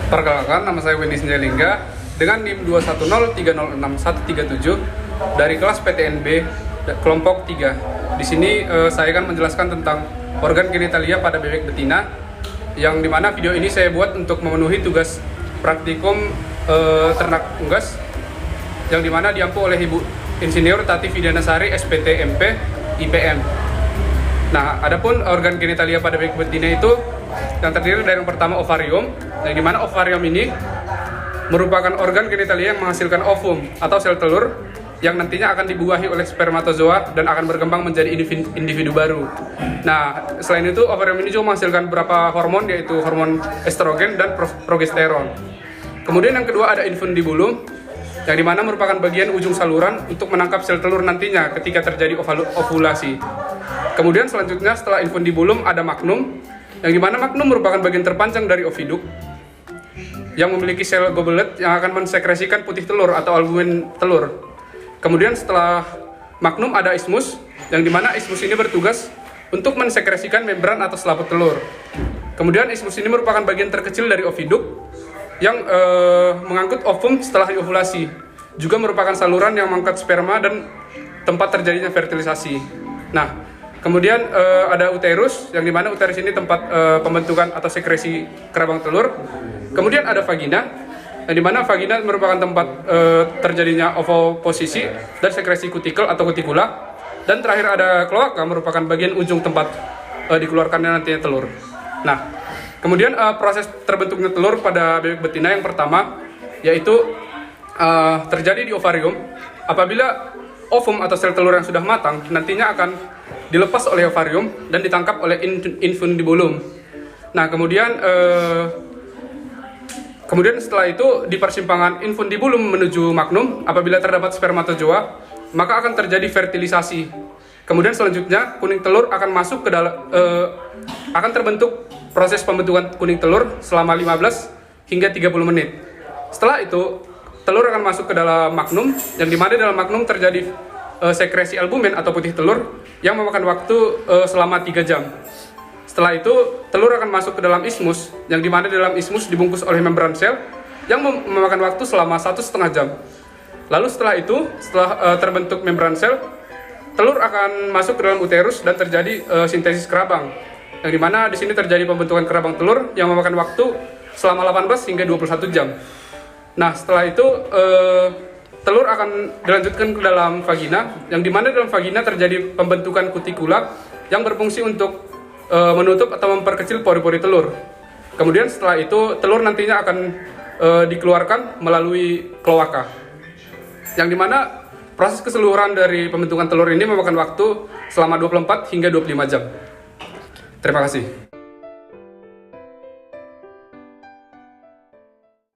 Perkenalkan, nama saya Wendy Sinjalingga dengan NIM 210306137 dari kelas PTNB kelompok 3. Di sini saya akan menjelaskan tentang organ genitalia pada bebek betina, yang dimana video ini saya buat untuk memenuhi tugas praktikum ternak unggas yang dimana diampu oleh Ibu Insinyur Tati Fidianasari SPT MP IPM. Nah, adapun organ genitalia pada bebek betina itu yang terdiri dari yang pertama ovarium, yang dimana ovarium ini merupakan organ genitalia yang menghasilkan ovum atau sel telur yang nantinya akan dibuahi oleh spermatozoa dan akan berkembang menjadi individu baru. Nah, selain itu ovarium ini juga menghasilkan beberapa hormon, yaitu hormon estrogen dan progesteron. Kemudian yang kedua ada infundibulum, yang dimana merupakan bagian ujung saluran untuk menangkap sel telur nantinya ketika terjadi ovulasi. Kemudian selanjutnya setelah infundibulum ada magnum, yang dimana magnum merupakan bagian terpanjang dari oviduk yang memiliki sel gobelet yang akan mensekresikan putih telur atau albumin telur. Kemudian setelah magnum ada ismus, yang dimana ismus ini bertugas untuk mensekresikan membran atau selaput telur. Kemudian ismus ini merupakan bagian terkecil dari oviduk yang mengangkut ovum setelah diovulasi. Juga merupakan saluran yang mengangkat sperma dan tempat terjadinya fertilisasi. Nah, kemudian ada uterus, yang dimana uterus ini tempat pembentukan atau sekresi kerabang telur. Kemudian ada vagina, yang dimana vagina merupakan tempat terjadinya ovoposisi dan sekresi kutikel atau kutikula. Dan terakhir ada kloaka, merupakan bagian ujung tempat dikeluarkannya nantinya telur. Nah, kemudian proses terbentuknya telur pada bebek betina yang pertama yaitu terjadi di ovarium. Apabila ovum atau sel telur yang sudah matang nantinya akan dilepas oleh ovarium dan ditangkap oleh infundibulum. Nah, kemudian setelah itu di persimpangan infundibulum menuju magnum, apabila terdapat spermatozoa, maka akan terjadi fertilisasi. Kemudian selanjutnya kuning telur akan masuk ke dalam akan terbentuk proses pembentukan kuning telur selama 15 hingga 30 menit. Setelah itu telur akan masuk ke dalam magnum, yang dimana dalam magnum terjadi sekresi albumin atau putih telur yang memakan waktu selama 3 jam. Setelah itu telur akan masuk ke dalam ismus, yang dimana dalam ismus dibungkus oleh membran sel yang memakan waktu selama 1,5 jam. Lalu setelah terbentuk membran sel, telur akan masuk ke dalam uterus dan terjadi sintesis kerabang, yang dimana di sini terjadi pembentukan kerabang telur yang memakan waktu selama 18 hingga 21 jam. Nah, setelah itu telur akan dilanjutkan ke dalam vagina, yang dimana dalam vagina terjadi pembentukan kutikula yang berfungsi untuk menutup atau memperkecil pori-pori telur. Kemudian setelah itu telur nantinya akan dikeluarkan melalui kloaka, yang dimana proses keseluruhan dari pembentukan telur ini memakan waktu selama 24 hingga 25 jam. Terima kasih.